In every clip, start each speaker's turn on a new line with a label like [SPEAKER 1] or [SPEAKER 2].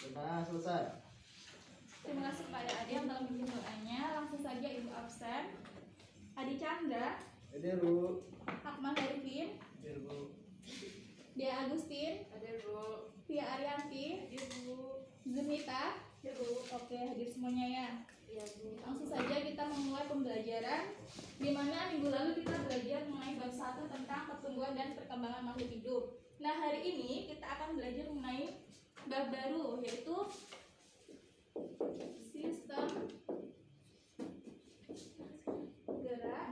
[SPEAKER 1] Sudah selesai.
[SPEAKER 2] Terima kasih kepada Adi yang telah membimbing doanya. Langsung saja Ibu absen. Adi Chandra,
[SPEAKER 1] Hadir Bu.
[SPEAKER 2] Akmal Arifin,
[SPEAKER 1] Hadir Bu.
[SPEAKER 2] Dia Agustin,
[SPEAKER 3] Hadir Bu.
[SPEAKER 2] Via Arianti,
[SPEAKER 3] Hadir Bu.
[SPEAKER 2] Zumita.
[SPEAKER 3] Hadir Bu.
[SPEAKER 2] Oke, hadir semuanya ya.
[SPEAKER 3] Iya Bu.
[SPEAKER 2] Langsung saja kita memulai pembelajaran, di mana minggu lalu kita belajar mengenai bab 1 tentang pertumbuhan dan perkembangan makhluk hidup. Nah, hari ini kita akan belajar mengenai bab baru, yaitu sistem gerak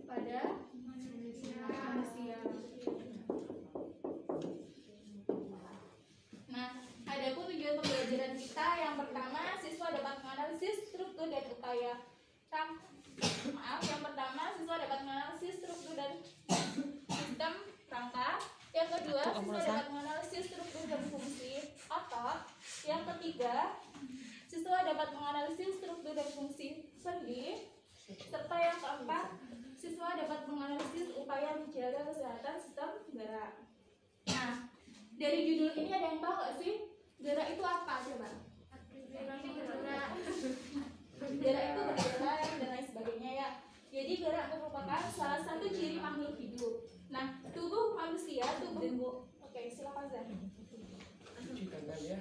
[SPEAKER 2] pada manusia. Nah, adapun tujuan pembelajaran kita yang pertama, siswa dapat menganalisis struktur dan upaya. Yang pertama, siswa dapat menganalisis struktur dan sistem rangka. Yang kedua, siswa dapat menganalisis struktur dan fungsi otot. Yang ketiga, siswa dapat menganalisis struktur dan fungsi sendi. Serta yang keempat, siswa dapat menganalisis upaya menjaga kesehatan sistem gerak. Nah, dari judul ini ada yang tahu nggak sih gerak itu apa? Coba. Gerak itu bergerak dan lain sebagainya ya. Jadi gerak merupakan salah satu ciri makhluk hidup. Nah, tubuh manusia, Oke, silakan Zah.
[SPEAKER 1] Cuci tangan ya.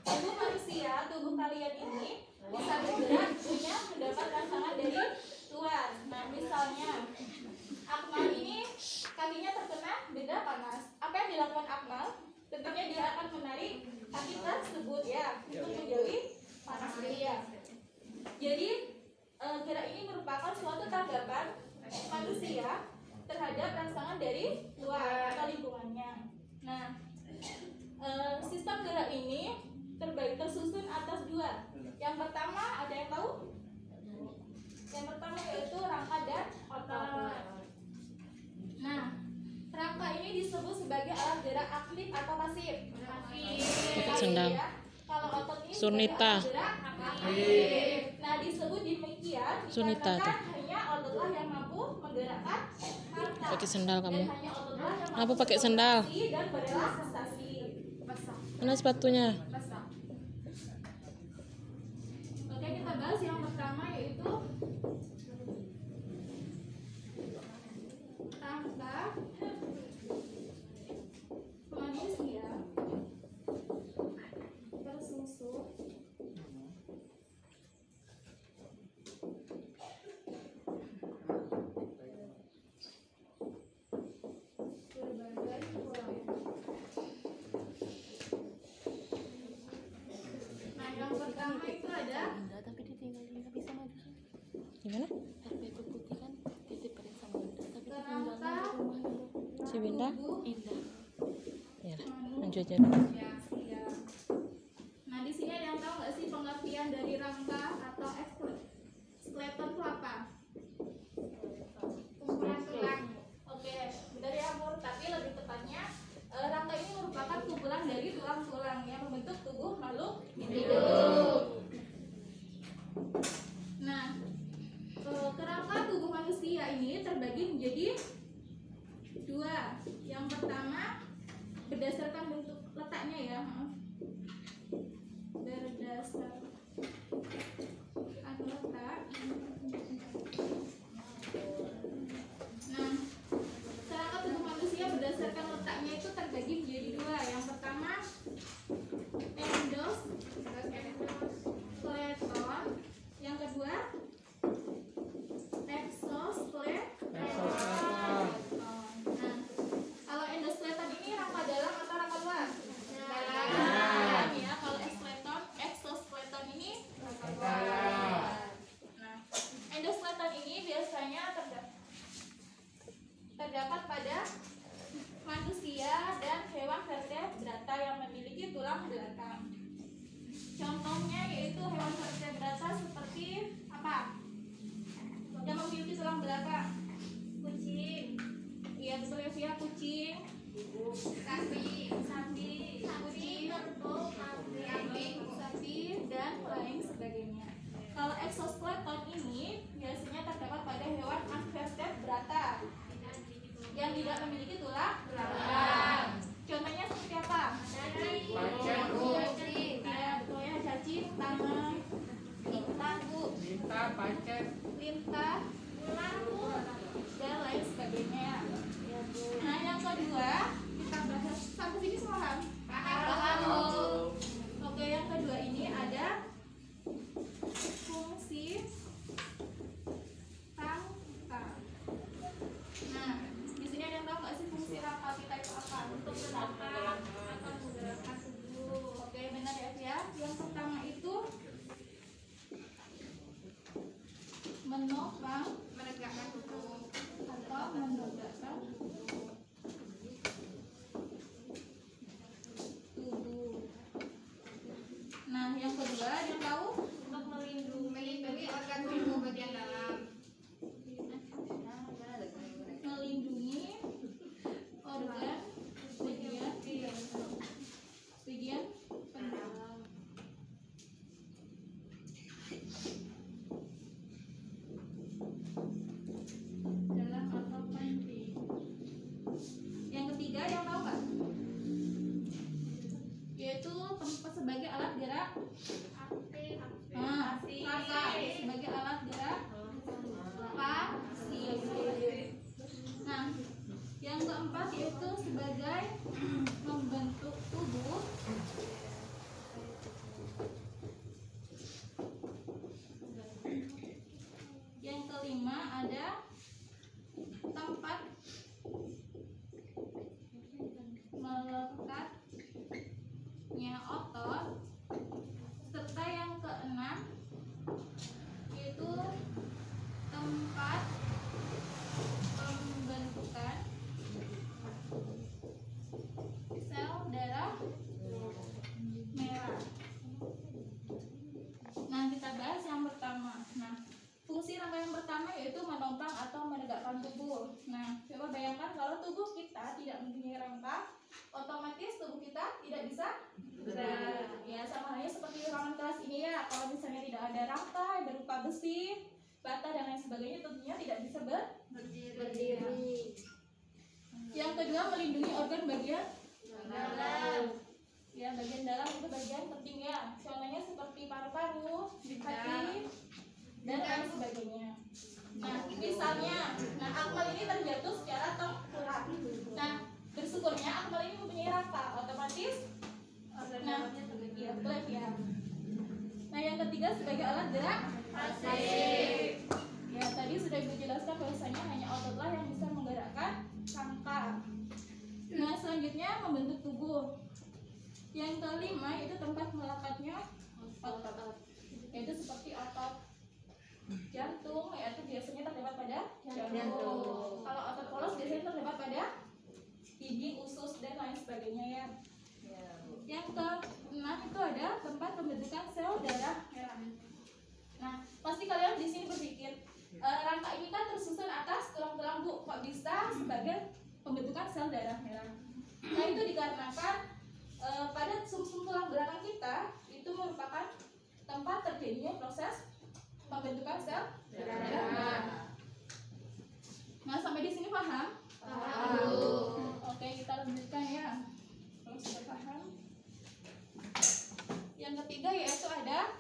[SPEAKER 2] Tubuh manusia, tubuh kalian ini bisa bergerak punya mendapat rangsangan dari luar. Nah, misalnya Akmal ini kakinya terkena benda panas. Apa yang dilakukan Akmal? Tentunya dia akan menarik kaki tersebut ya untuk menjauhi panas dia. Jadi gerak ini merupakan suatu tanggapan manusia terhadap rangsangan dari luar atau lingkungannya. Nah, sistem gerak ini tersusun atas dua. Yang pertama ada yang tahu? Yang pertama yaitu rangka dan otot. Nah, rangka ini disebut sebagai alat gerak aktif atau pasif.
[SPEAKER 4] Pakai sendal.
[SPEAKER 2] Ya. Kalau otot ini
[SPEAKER 4] Sunita.
[SPEAKER 2] sebagai alat gerak aktif. Nah, disebut demikian
[SPEAKER 4] Sunita
[SPEAKER 2] dikarenakan
[SPEAKER 4] tuh.
[SPEAKER 2] hanya ototlah yang mampu menggerakkan rangka.
[SPEAKER 4] Pakai sendal kamu.
[SPEAKER 2] Dan hanya ototlah yang
[SPEAKER 4] Kenapa
[SPEAKER 2] mampu
[SPEAKER 4] pakai sendal?
[SPEAKER 2] berfungsi dan berelaksasi.
[SPEAKER 4] Mana sepatunya?
[SPEAKER 2] Oke, kita bahas yang pertama yaitu rangka manusia tersusun berbagai pola. Nah, yang pertama itu ada
[SPEAKER 3] Tapi ditinggal nggak bisa maju.
[SPEAKER 4] Gimana?
[SPEAKER 3] HP itu putih kan titipin sama Indah. Tapi ditinggalnya
[SPEAKER 2] kerangka
[SPEAKER 3] di rumah dulu.
[SPEAKER 4] Si Winda?
[SPEAKER 2] tubuh
[SPEAKER 3] Indah.
[SPEAKER 4] Ya, lanjut aja.
[SPEAKER 2] manusia. Nah, di sini ada yang tahu nggak sih pengertian dari rangka atau skeleton itu apa? Kumpulan tulang. Oke, benar ya Mur. Tapi lebih tepatnya rangka ini merupakan kumpulan dari tulang-tulang yang membentuk tubuh makhluk hidup. Nah, kerangka tubuh manusia ini terbagi menjadi dua. Yang pertama berdasarkan bentuk letaknya ya, berdasarkan letak. Nah, kerangka tubuh manusia berdasarkan letaknya itu terbagi menjadi dua. Yang pertama endoskeleton, yang kedua exoskeleton. Nah, kalau endoskeleton ini rangka dalam atau rangka luar? Dalam ya. Kalau exoskeleton ini rangka luar. Nah, endoskeleton ini biasanya terdapat pada manusia dan hewan vertebrata yang memiliki tulang belakang. Contohnya yaitu hewan vertebrata seperti apa? Yang memiliki tulang belakang? Kucing. Iya betul ya Via, kucing. Sapi, kucing, kerbau, sapi dan lain sebagainya. Kalau exoskeleton ini biasanya terdapat pada hewan invertebrata yang tidak memiliki tulang belakang. Contohnya seperti apa?
[SPEAKER 1] Pacet, Bu.
[SPEAKER 2] Ya, betul ya, cacing, tangan, lintah, Bu.
[SPEAKER 1] Lintah, pacet.
[SPEAKER 2] Lintah, ular, Bu, dan lain sebagainya. Ya, Bu. Nah, yang kedua kita bahas sampai sini paham? Paham, Bu. Oke, yang kedua ini ada fungsi rangka. Nah, di sini ada yang tahu nggak sih fungsi rangka kita itu apa? Untuk menopang atau menggerakkan tubuh. Oke, benar ya, Fia. Yang pertama itu menopang, menegakkan tubuh atau menegakkan tubuh. Nah, yang kedua ada yang tahu? Untuk melindungi organ tubuh bagian dalam. Melindungi organ bagian pendalam. Dalam atau penting. Yang ketiga yang tahu nggak? Yaitu tempat sebagai alat gerak. Nah, sebagai alat gerak pasif. Nah, yang keempat yaitu sebagai membentuk tubuh. Yang kelima ada tempat melekatnya otot, serta yang keenam yaitu tempat pembentukan sel darah merah. Nah, kita bahas yang pertama. Nah, fungsi rangka yang pertama yaitu menopang atau menegakkan tubuh. Nah, coba bayangkan kalau tubuh kita tidak mempunyai rangka, otomatis tubuh kita tidak bisa bergerak. Ya, sama halnya seperti ruangan kelas ini ya. Kalau misalnya tidak ada rangka berupa besi, bata dan lain sebagainya, tentunya tidak bisa berdiri. Yang kedua, melindungi organ bagian dalam. Ya, bagian dalam itu bagian penting ya. Contohnya seperti paru-paru, hati, dan lain sebagainya. Nah, misalnya, akmal ini terjatuh secara tengkurap. Nah, bersyukurnya akmal ini mempunyai rangka, otomatis. Nah, iya betul ya. Nah, yang ketiga sebagai alat gerak pasif. Ya, tadi sudah Ibu jelaskan bahwasanya hanya ototlah yang bisa menggerakkan rangka. Nah, selanjutnya membentuk tubuh. Yang kelima itu tempat melekatnya otot, yaitu seperti otot jantung, yaitu biasanya terdapat pada jantung. Kalau otot polos biasanya terdapat pada dinding, usus dan lain sebagainya ya. Yang keenam itu ada tempat pembentukan sel darah merah. Nah, pasti kalian di sini berpikir rangka ini kan tersusun atas tulang-tulang, Bu, kok bisa sebagai pembentukan sel darah merah? Nah, itu dikarenakan pada sumsum tulang belakang kita itu merupakan tempat terjadinya proses pembentukan sel darah merah. Nah, sampai di sini paham? Paham. Oke, kita lanjutkan ya. Kalau sudah paham. Yang ketiga yaitu ada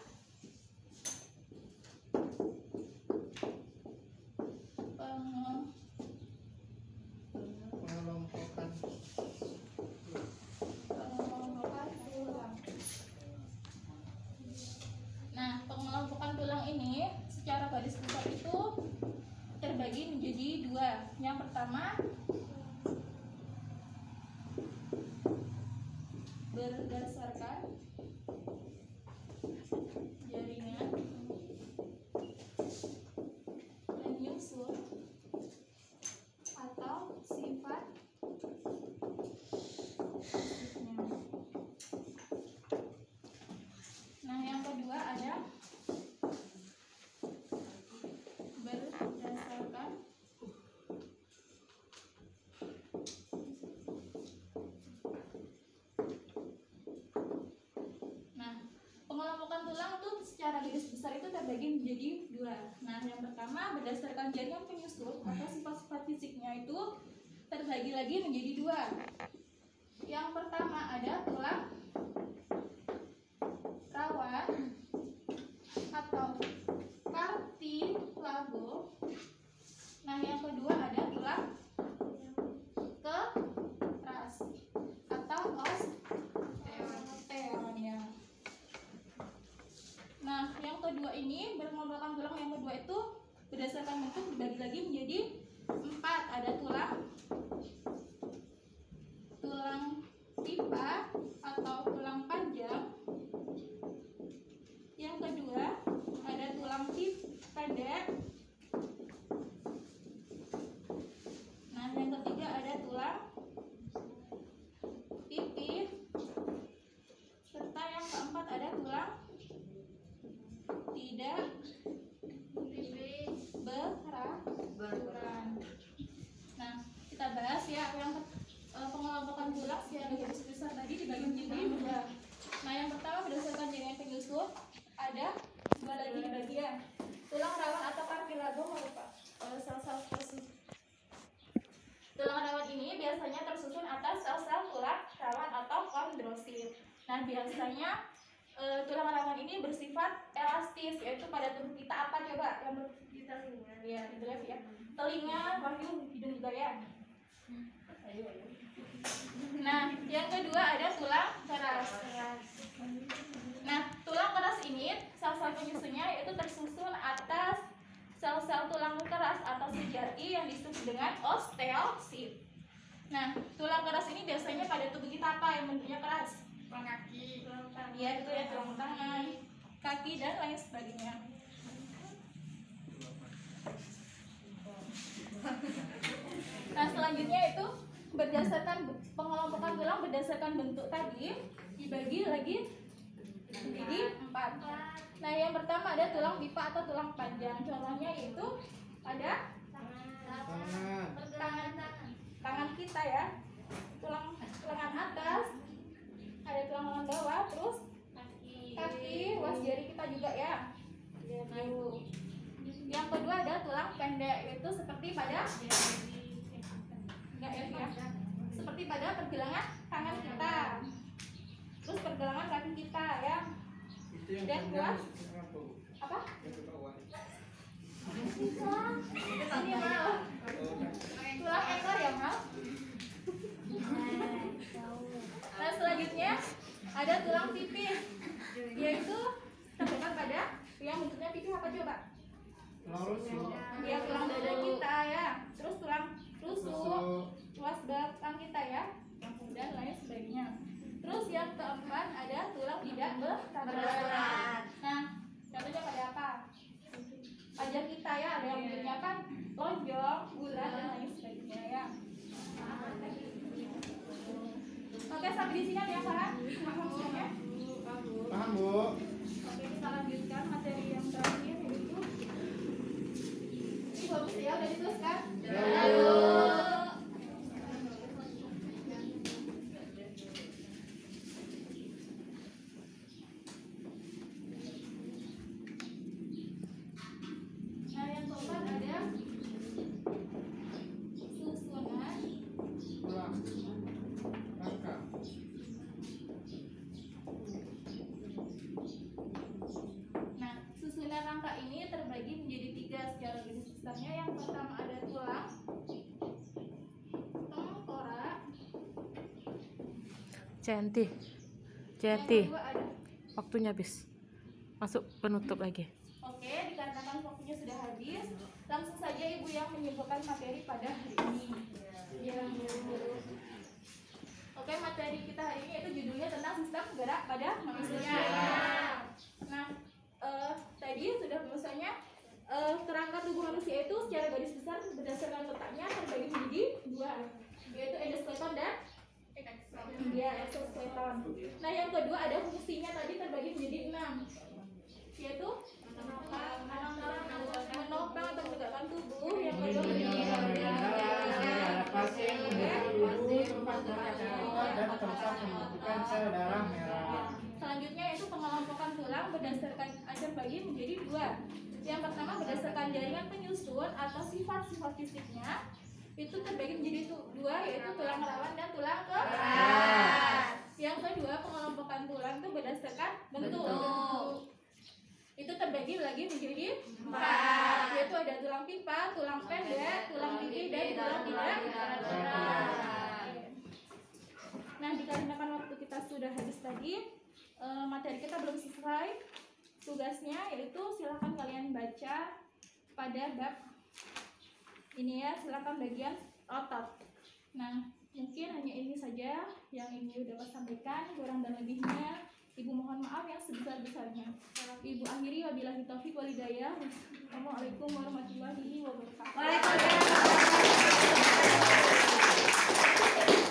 [SPEAKER 1] Mengelompokan.
[SPEAKER 2] Nah, pengelompokan tulang ini secara garis besar itu terbagi menjadi dua. Yang pertama berdasarkan jaringan penyusun atau sifat fisiknya. Nah, yang kedua ada berdasarkan pengelompokan tulang itu secara garis besar itu terbagi menjadi dua. Nah, yang pertama berdasarkan jaringan penyusul atau sifat-sifat fisiknya itu terbagi lagi menjadi dua. Yang pertama ada tulang rawan atau kartilago. Nah, yang kedua ada tulang keras atau osteon ya. Nah, yang kedua ini bermodalkan tulang yang kedua itu berdasarkan bentuk dibagi lagi menjadi 4. Ada tulang pipa atau tulang panjang. Yang kedua ada tulang pendek. Nah, yang ketiga ada tulang pipih. Serta yang keempat ada tulang tidak beraturan. Nah, kita bahas ya yang pengelompokan tulang secara garis besar tadi dibagi menjadi dua. Nah, yang pertama berdasarkan jaringan penyusul ada dua lagi di bagian tulang rawan atau kartilago merupakan sel-sel tersusun. Tulang rawan ini biasanya tersusun atas sel-sel tulang rawan atau kondrosit. Nah, biasanya tulang rawan ini bersifat elastis, yaitu pada tubuh kita apa coba yang di telinga ya, ya. Telinga, wahyu, hidung juga ya. Ayo. Nah, yang kedua ada tulang keras. Nah, tulang keras ini sel-sel penyusunnya yaitu tersusun atas sel-sel tulang keras atau sejati yang disebut dengan osteosit. Nah, tulang keras ini biasanya pada tubuh kita apa yang bentuknya keras?
[SPEAKER 1] Tulang kaki.
[SPEAKER 2] Ya, itu ya, tulang tangan, kaki dan lain sebagainya. Nah, selanjutnya itu berdasarkan pengelompokan tulang berdasarkan bentuk tadi dibagi lagi menjadi 4. Nah, yang pertama ada tulang pipa atau tulang panjang. Contohnya itu ada tangan kita ya, tulang lengan atas, ada tulang lengan bawah, terus kaki, ruas jari kita juga ya. Nah, itu. Yang kedua ada tulang pendek, yaitu seperti pada seperti pada pergelangan tangan kita, terus pergelangan kaki kita ya. Dan ruas apa? Ini mal tulang ekor ya mal. Nah, selanjutnya ada tulang pipih, yaitu terdapat pada yang bentuknya pipih apa coba? Ya, tulang dada kita ya, terus tulang rusuk, ruas belakang kita ya, dan lain sebagainya. Terus yang keempat ada tulang tidak beraturan. Nah, contohnya pada apa? Pajak kita ya, ada yang bentuknya apa? Lonjong, bulat dan lain sebagainya ya. Oke, sampai di sini ada yang paham? Paham semuanya?
[SPEAKER 1] Paham, Bu.
[SPEAKER 2] Oke, kita lanjutkan materi yang terakhir yaitu ini bagus ya, udah dituliskan? Nah, yang keempat ada susunan
[SPEAKER 1] Rangka.
[SPEAKER 2] Nah, susunan rangka ini terbagi menjadi 3 secara garis besarnya. Yang pertama ada tulang tengkorak.
[SPEAKER 4] Cantik.
[SPEAKER 2] Yang kedua ada.
[SPEAKER 4] Waktunya habis. Masuk penutup lagi.
[SPEAKER 2] Oke, dikarenakan waktunya sudah habis, langsung saja Ibu yang menyimpulkan materi pada hari ini. Ya. Oke, materi kita hari ini itu judulnya tentang sistem gerak pada manusia. Nah, tadi sudah bahwasanya kerangka tubuh manusia itu secara garis besar berdasarkan letaknya terbagi menjadi 2, yaitu endoskeleton dan exoskeleton. Nah, yang kedua ada fungsinya tadi terbagi menjadi 6, yaitu menopang atau menegakkan tubuh. Yang kedua
[SPEAKER 1] dan tempat pembentukan sel darah merah.
[SPEAKER 2] selanjutnya itu pengelompokan tulang berdasarkan ada bagi menjadi dua. Yang pertama berdasarkan jaringan penyusun atau sifat-sifat fisiknya itu terbagi menjadi dua, yaitu tulang rawan dan tulang keras. Yang kedua pengelompokan tulang itu berdasarkan bentuk. Itu terbagi lagi menjadi 4, yaitu ada tulang pipa, tulang pendek, tulang pipih, dan tulang tidak. Nah, dikarenakan waktu kita sudah habis tadi, materi kita belum selesai. Tugasnya yaitu silakan kalian baca pada bab ini ya, silakan bagian otot. Nah, mungkin hanya ini saja yang Ibu dapat sampaikan. Kurang dan lebihnya Ibu mohon maaf yang sebesar-besarnya. Ibu akhiri wabillahi taufiq wal hidayah. Assalamualaikum warahmatullahi wabarakatuh.
[SPEAKER 5] Waalaikumsalam.